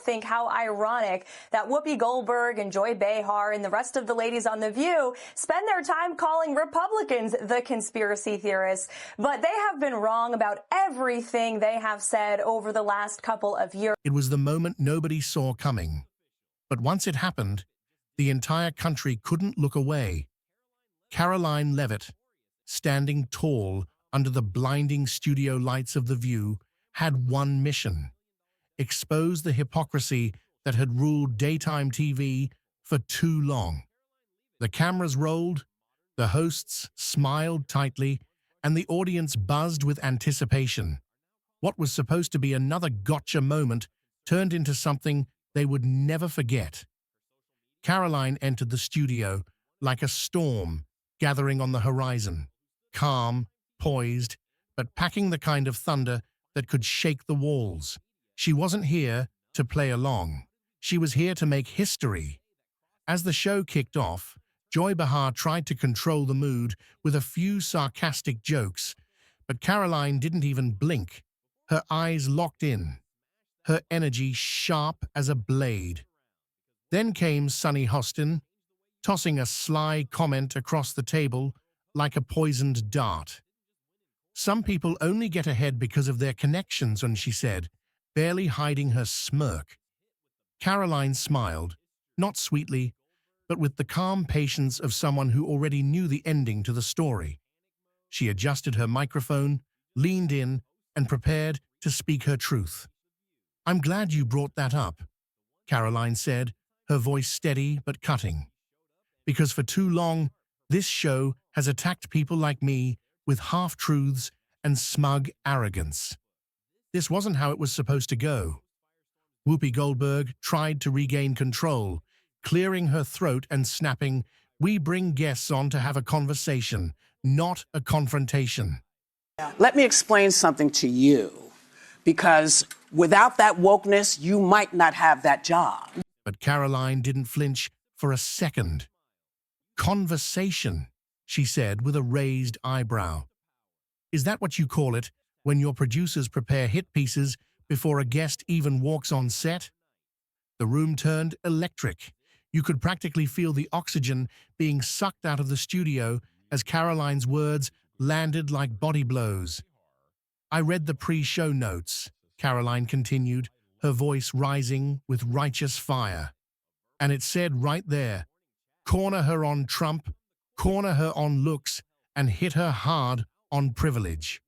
think how ironic that Whoopi Goldberg and Joy Behar and the rest of the ladies on The View spend their time calling Republicans the conspiracy theorists. But they have been wrong about everything they have said over the last couple of years. It was the moment nobody saw coming. But once it happened, the entire country couldn't look away. Karoline Leavitt, standing tall under the blinding studio lights of The View, had one mission: expose the hypocrisy that had ruled daytime TV for too long. The cameras rolled, the hosts smiled tightly, and the audience buzzed with anticipation. What was supposed to be another gotcha moment turned into something they would never forget. Karoline entered the studio like a storm gathering on the horizon, calm, poised, but packing the kind of thunder that could shake the walls. She wasn't here to play along. She was here to make history. As the show kicked off, Joy Behar tried to control the mood with a few sarcastic jokes, but Karoline didn't even blink. Her eyes locked in, her energy sharp as a blade. Then came Sunny Hostin, tossing a sly comment across the table like a poisoned dart. "Some people only get ahead because of their connections," and she said, barely hiding her smirk. Karoline smiled, not sweetly, but with the calm patience of someone who already knew the ending to the story. She adjusted her microphone, leaned in, and prepared to speak her truth. "I'm glad you brought that up," Karoline said, her voice steady but cutting. "Because for too long, this show has attacked people like me with half-truths and smug arrogance. This wasn't how it was supposed to go." Whoopi Goldberg tried to regain control, clearing her throat and snapping, "We bring guests on to have a conversation, not a confrontation." Let me explain something to you, because without that wokeness, you might not have that job. But Karoline didn't flinch for a second. "Conversation," she said with a raised eyebrow. "Is that what you call it when your producers prepare hit pieces before a guest even walks on set?" The room turned electric. You could practically feel the oxygen being sucked out of the studio as Karoline's words landed like body blows. "I read the pre-show notes," Karoline continued, her voice rising with righteous fire. "And it said right there, corner her on Trump, corner her on looks, and hit her hard on privilege."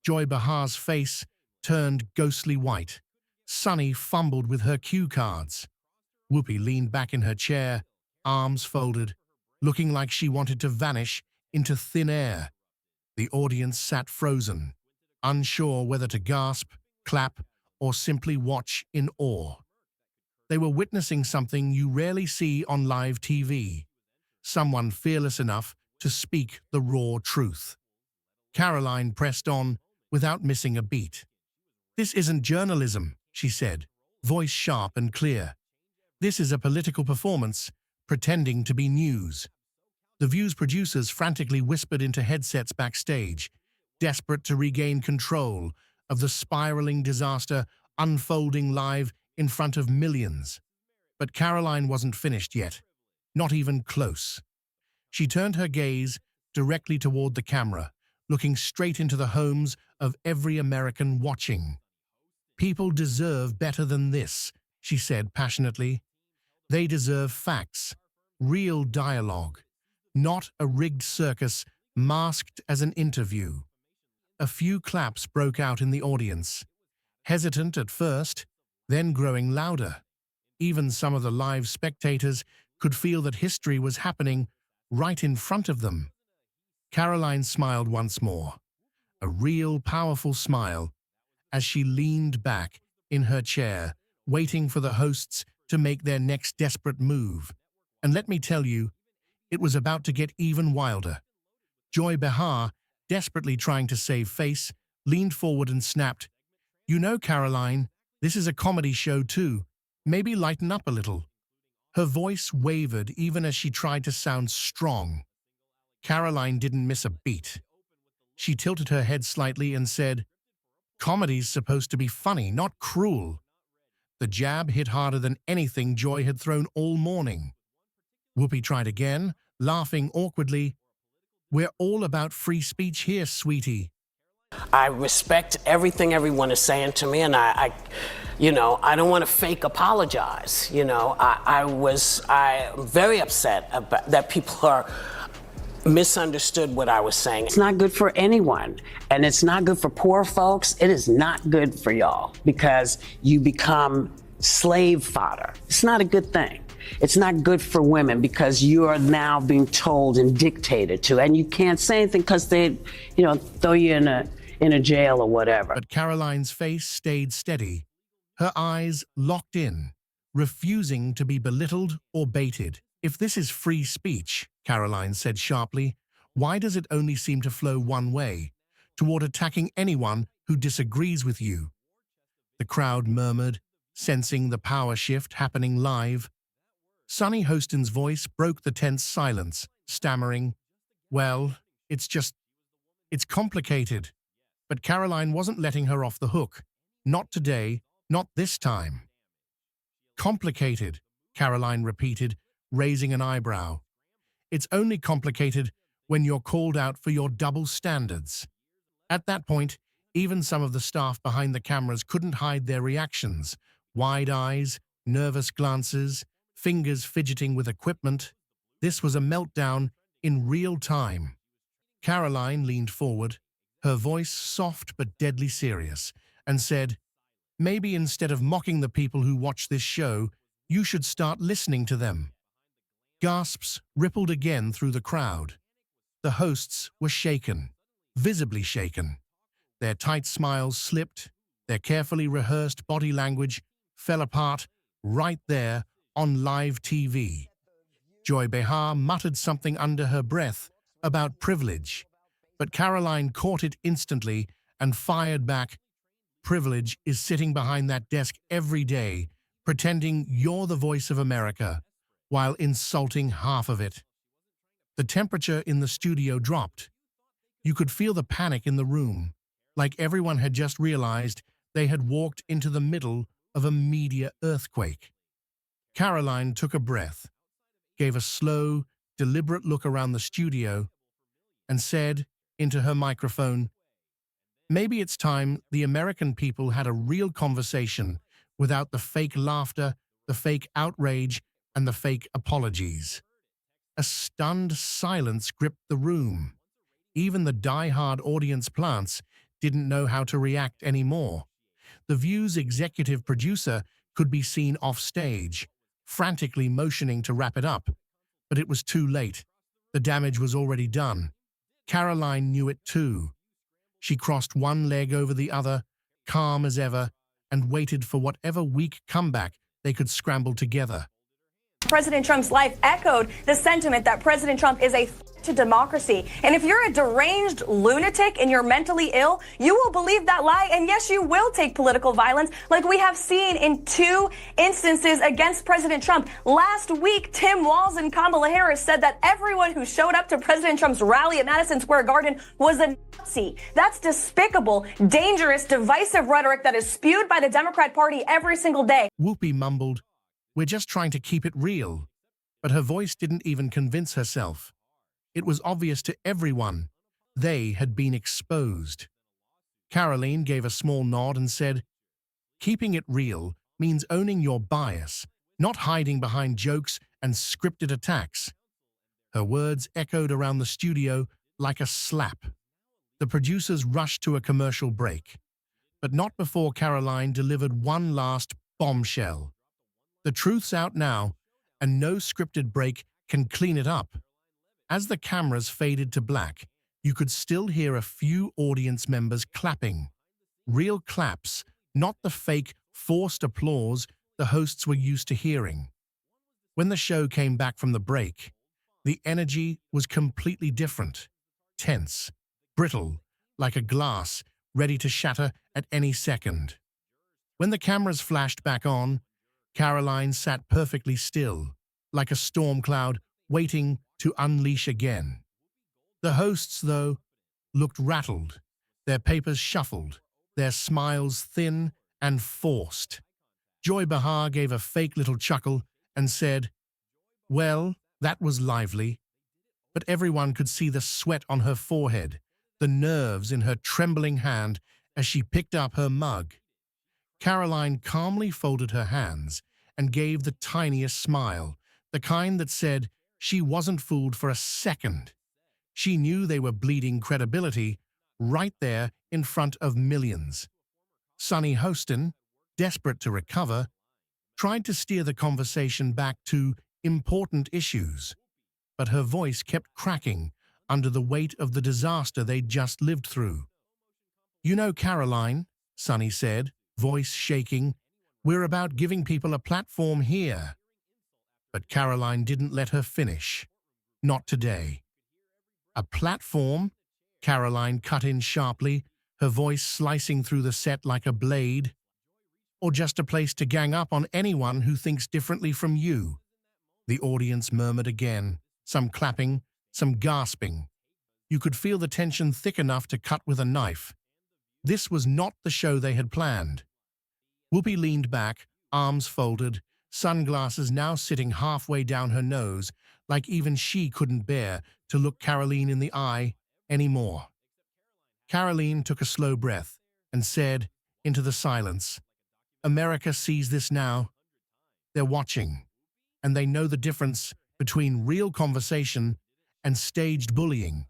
Joy Behar's face turned ghostly white. Sunny fumbled with her cue cards. Whoopi leaned back in her chair, arms folded, looking like she wanted to vanish into thin air. The audience sat frozen, unsure whether to gasp, clap, or simply watch in awe. They were witnessing something you rarely see on live TV. Someone fearless enough to speak the raw truth. Karoline pressed on without missing a beat. "This isn't journalism," she said, voice sharp and clear. "This is a political performance, pretending to be news." The View's producers frantically whispered into headsets backstage, desperate to regain control of the spiraling disaster unfolding live in front of millions. But Karoline wasn't finished yet, not even close. She turned her gaze directly toward the camera, looking straight into the homes of every American watching. "People deserve better than this," she said passionately. "They deserve facts, real dialogue, not a rigged circus masked as an interview." A few claps broke out in the audience, hesitant at first, then growing louder. Even some of the live spectators could feel that history was happening right in front of them. Karoline smiled once more, a real powerful smile, as she leaned back in her chair, waiting for the hosts to make their next desperate move. And let me tell you, it was about to get even wilder. Joy Behar, desperately trying to save face, leaned forward and snapped, "You know, Karoline, this is a comedy show too. Maybe lighten up a little." Her voice wavered even as she tried to sound strong. Karoline didn't miss a beat. She tilted her head slightly and said, "Comedy's supposed to be funny, not cruel." The jab hit harder than anything Joy had thrown all morning. Whoopi tried again, laughing awkwardly. "We're all about free speech here, sweetie." I respect everything everyone is saying to me, and I don't want to fake apologize. I'm very upset about that people are misunderstood what I was saying. It's not good for anyone, and it's not good for poor folks. It is not good for y'all because you become slave fodder. It's not a good thing. It's not good for women because you are now being told and dictated to, and you can't say anything because they, throw you in a jail or whatever. But Karoline's face stayed steady, her eyes locked in, refusing to be belittled or baited. "If this is free speech," Karoline said sharply, "why does it only seem to flow one way, toward attacking anyone who disagrees with you?" The crowd murmured, sensing the power shift happening live. Sonny Hostin's voice broke the tense silence, stammering, "Well, it's complicated." But Karoline wasn't letting her off the hook. Not today, not this time. "Complicated," Karoline repeated, raising an eyebrow. "It's only complicated when you're called out for your double standards." At that point, even some of the staff behind the cameras couldn't hide their reactions. Wide eyes, nervous glances, fingers fidgeting with equipment. This was a meltdown in real time. Karoline leaned forward, her voice soft but deadly serious, and said, "Maybe instead of mocking the people who watch this show, you should start listening to them." Gasps rippled again through the crowd. The hosts were shaken, visibly shaken. Their tight smiles slipped, their carefully rehearsed body language fell apart right there on live TV. Joy Behar muttered something under her breath about privilege, but Karoline caught it instantly and fired back. "Privilege is sitting behind that desk every day, pretending you're the voice of America, while insulting half of it." The temperature in the studio dropped. You could feel the panic in the room, like everyone had just realized they had walked into the middle of a media earthquake. Karoline took a breath, gave a slow, deliberate look around the studio, and said into her microphone, "Maybe it's time the American people had a real conversation without the fake laughter, the fake outrage, and the fake apologies." A stunned silence gripped the room. Even the die-hard audience plants didn't know how to react anymore. The View's executive producer could be seen off stage, frantically motioning to wrap it up. But it was too late. The damage was already done. Karoline knew it too. She crossed one leg over the other, calm as ever, and waited for whatever weak comeback they could scramble together. President Trump's life echoed the sentiment that President Trump is a threat to democracy. And if you're a deranged lunatic and you're mentally ill, you will believe that lie. And yes, you will take political violence like we have seen in 2 instances against President Trump. Last week, Tim Walz and Kamala Harris said that everyone who showed up to President Trump's rally at Madison Square Garden was a Nazi. That's despicable, dangerous, divisive rhetoric that is spewed by the Democrat Party every single day. Whoopi mumbled, "We're just trying to keep it real." But her voice didn't even convince herself. It was obvious to everyone. They had been exposed. Karoline gave a small nod and said, "Keeping it real means owning your bias, not hiding behind jokes and scripted attacks." Her words echoed around the studio like a slap. The producers rushed to a commercial break, but not before Karoline delivered one last bombshell. "The truth's out now, and no scripted break can clean it up." As the cameras faded to black, you could still hear a few audience members clapping. Real claps, not the fake, forced applause the hosts were used to hearing. When the show came back from the break, the energy was completely different. Tense, brittle, like a glass ready to shatter at any second. When the cameras flashed back on, Karoline sat perfectly still, like a storm cloud waiting to unleash again. The hosts, though, looked rattled, their papers shuffled, their smiles thin and forced. Joy Behar gave a fake little chuckle and said, "Well, that was lively." But everyone could see the sweat on her forehead, the nerves in her trembling hand as she picked up her mug. Karoline calmly folded her hands and gave the tiniest smile, the kind that said she wasn't fooled for a second. She knew they were bleeding credibility right there in front of millions. Sunny Hostin, desperate to recover, tried to steer the conversation back to important issues, but her voice kept cracking under the weight of the disaster they'd just lived through. "You know, Karoline," Sunny said, voice shaking, "we're about giving people a platform here." But Karoline didn't let her finish. Not today. "A platform?" Karoline cut in sharply, her voice slicing through the set like a blade. "Or just a place to gang up on anyone who thinks differently from you?" The audience murmured again, some clapping, some gasping. You could feel the tension thick enough to cut with a knife. This was not the show they had planned. Whoopi leaned back, arms folded, sunglasses now sitting halfway down her nose, like even she couldn't bear to look Karoline in the eye anymore. Karoline took a slow breath and said, into the silence, "America sees this now. They're watching, and they know the difference between real conversation and staged bullying."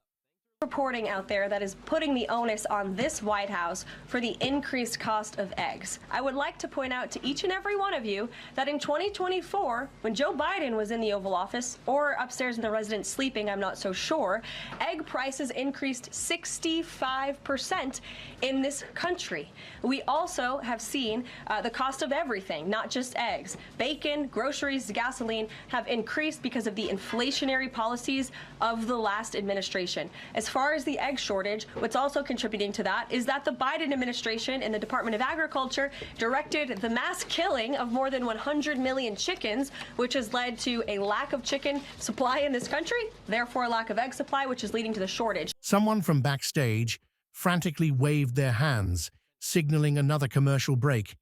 Reporting out there that is putting the onus on this White House for the increased cost of eggs. I would like to point out to each and every one of you that in 2024, when Joe Biden was in the Oval Office, or upstairs in the residence sleeping, I'm not so sure, egg prices increased 65% in this country. We also have seen the cost of everything, not just eggs. Bacon, groceries, gasoline have increased because of the inflationary policies of the last administration. As far as the egg shortage, what's also contributing to that is that the Biden administration and the Department of Agriculture directed the mass killing of more than 100 million chickens, which has led to a lack of chicken supply in this country, therefore a lack of egg supply, which is leading to the shortage. Someone from backstage frantically waved their hands, signaling another commercial break.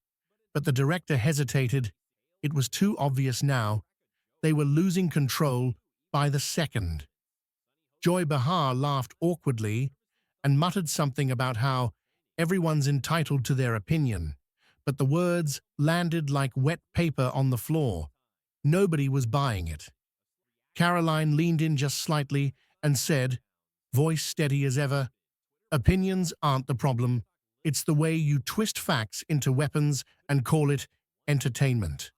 But the director hesitated. It was too obvious now. They were losing control by the second. Joy Behar laughed awkwardly and muttered something about how everyone's entitled to their opinion, but the words landed like wet paper on the floor. Nobody was buying it. Karoline leaned in just slightly and said, voice steady as ever, "Opinions aren't the problem. It's the way you twist facts into weapons and call it entertainment."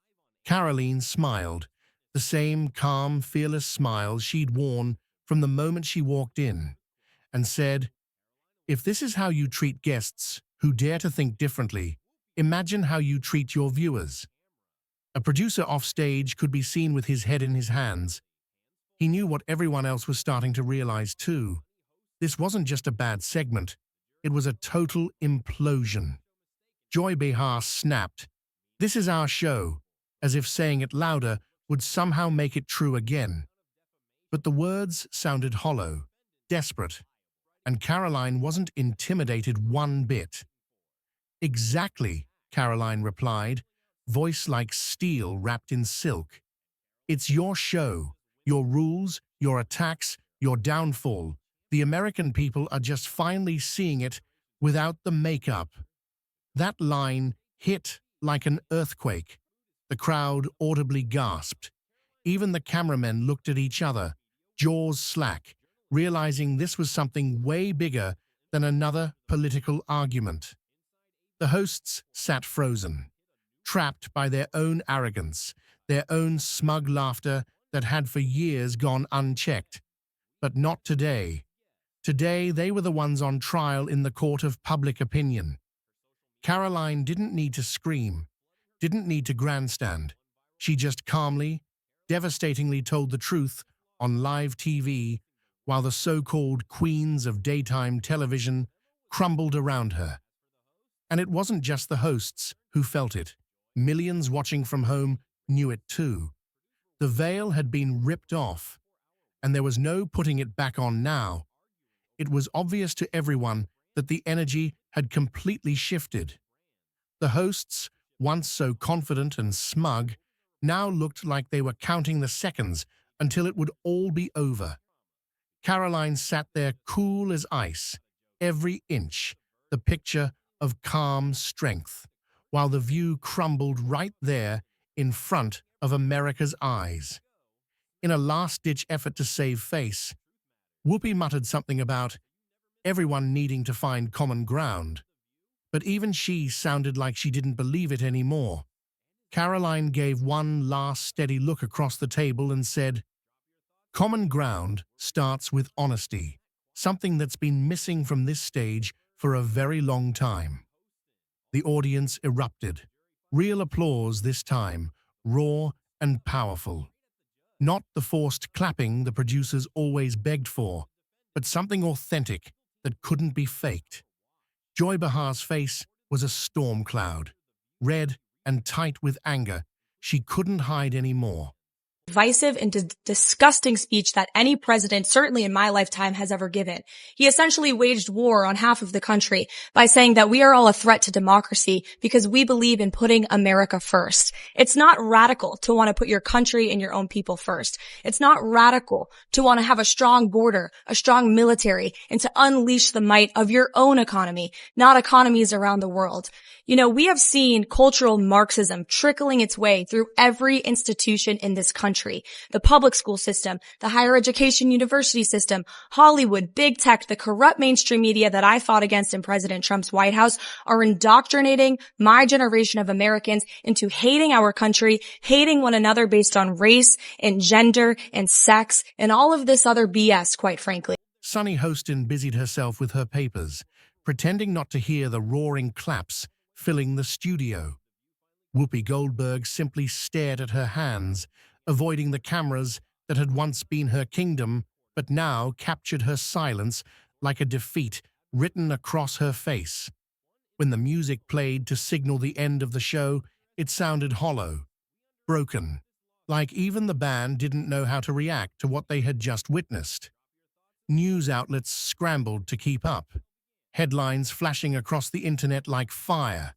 Karoline smiled, the same calm, fearless smile she'd worn from the moment she walked in, and said, "If this is how you treat guests who dare to think differently, imagine how you treat your viewers." A producer offstage could be seen with his head in his hands. He knew what everyone else was starting to realize too. This wasn't just a bad segment, it was a total implosion. Joy Behar snapped, "This is our show," as if saying it louder would somehow make it true again. But the words sounded hollow, desperate, and Karoline wasn't intimidated one bit. "Exactly," Karoline replied, voice like steel wrapped in silk. "It's your show, your rules, your attacks, your downfall. The American people are just finally seeing it without the makeup." That line hit like an earthquake. The crowd audibly gasped. Even the cameramen looked at each other, jaws slack, realizing this was something way bigger than another political argument. The hosts sat frozen, trapped by their own arrogance, their own smug laughter that had for years gone unchecked. But not today. Today, they were the ones on trial in the court of public opinion. Karoline didn't need to scream, didn't need to grandstand. She just calmly, devastatingly told the truth on live TV while the so-called queens of daytime television crumbled around her. And it wasn't just the hosts who felt it. Millions watching from home knew it too. The veil had been ripped off, and there was no putting it back on now. It was obvious to everyone that the energy had completely shifted. The hosts once so confident and smug, now looked like they were counting the seconds until it would all be over. Karoline sat there cool as ice, every inch the picture of calm strength, while the view crumbled right there in front of America's eyes. In a last-ditch effort to save face, Whoopi muttered something about everyone needing to find common ground, but even she sounded like she didn't believe it anymore. Karoline gave one last steady look across the table and said, "Common ground starts with honesty, something that's been missing from this stage for a very long time." The audience erupted. Real applause this time, raw and powerful. Not the forced clapping the producers always begged for, but something authentic that couldn't be faked. Joy Behar's face was a storm cloud, red and tight with anger. She couldn't hide anymore. Divisive and disgusting speech that any president, certainly in my lifetime, has ever given. He essentially waged war on half of the country by saying that we are all a threat to democracy because we believe in putting America first. It's not radical to want to put your country and your own people first. It's not radical to want to have a strong border, a strong military, and to unleash the might of your own economy, not economies around the world. You know, we have seen cultural Marxism trickling its way through every institution in this country. The public school system, the higher education university system, Hollywood, big tech, the corrupt mainstream media that I fought against in President Trump's White House are indoctrinating my generation of Americans into hating our country, hating one another based on race and gender and sex and all of this other BS, quite frankly. Sunny Hostin busied herself with her papers, pretending not to hear the roaring claps filling the studio. Whoopi Goldberg simply stared at her hands, avoiding the cameras that had once been her kingdom, but now captured her silence like a defeat written across her face. When the music played to signal the end of the show, it sounded hollow, broken, like even the band didn't know how to react to what they had just witnessed. News outlets scrambled to keep up, headlines flashing across the internet like fire.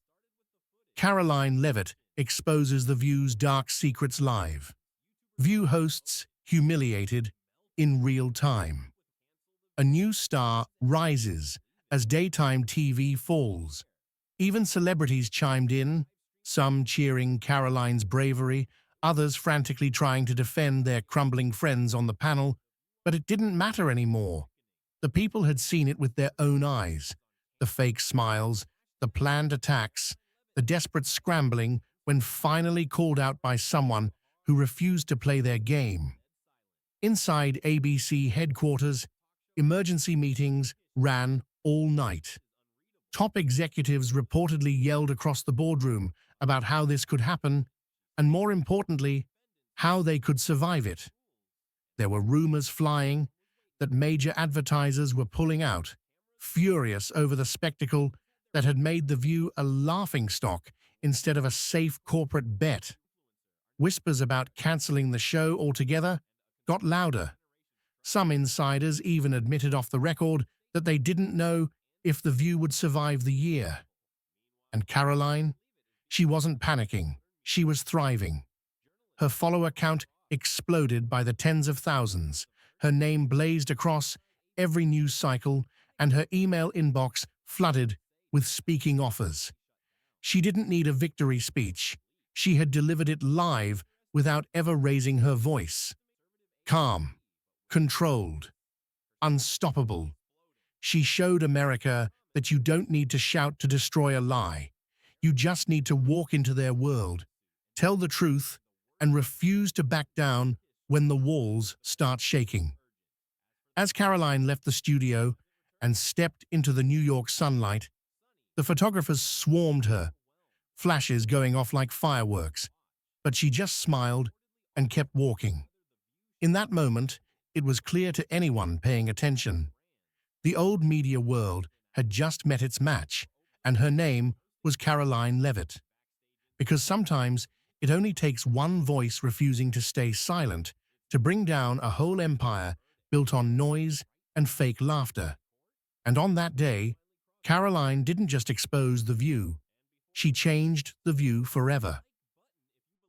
Karoline Leavitt exposes The View's dark secrets live. View hosts humiliated in real time. A new star rises as daytime TV falls. Even celebrities chimed in, some cheering Karoline's bravery, others frantically trying to defend their crumbling friends on the panel, but it didn't matter anymore. The people had seen it with their own eyes. The fake smiles, the planned attacks, the desperate scrambling when finally called out by someone who refused to play their game. Inside ABC headquarters, emergency meetings ran all night. Top executives reportedly yelled across the boardroom about how this could happen, and more importantly, how they could survive it. There were rumors flying that major advertisers were pulling out, furious over the spectacle that had made The View a laughingstock instead of a safe corporate bet. Whispers about canceling the show altogether got louder. Some insiders even admitted off the record that they didn't know if The View would survive the year. And Karoline? She wasn't panicking. She was thriving. Her follower count exploded by the tens of thousands. Her name blazed across every news cycle, and her email inbox flooded with speaking offers. She didn't need a victory speech. She had delivered it live without ever raising her voice. Calm, controlled, unstoppable. She showed America that you don't need to shout to destroy a lie. You just need to walk into their world, tell the truth, and refuse to back down when the walls start shaking. As Karoline left the studio and stepped into the New York sunlight, the photographers swarmed her, flashes going off like fireworks, but she just smiled and kept walking. In that moment, it was clear to anyone paying attention. The old media world had just met its match, and her name was Karoline Leavitt. Because sometimes it only takes one voice refusing to stay silent to bring down a whole empire built on noise and fake laughter. And on that day, Karoline didn't just expose The View. She changed The View forever.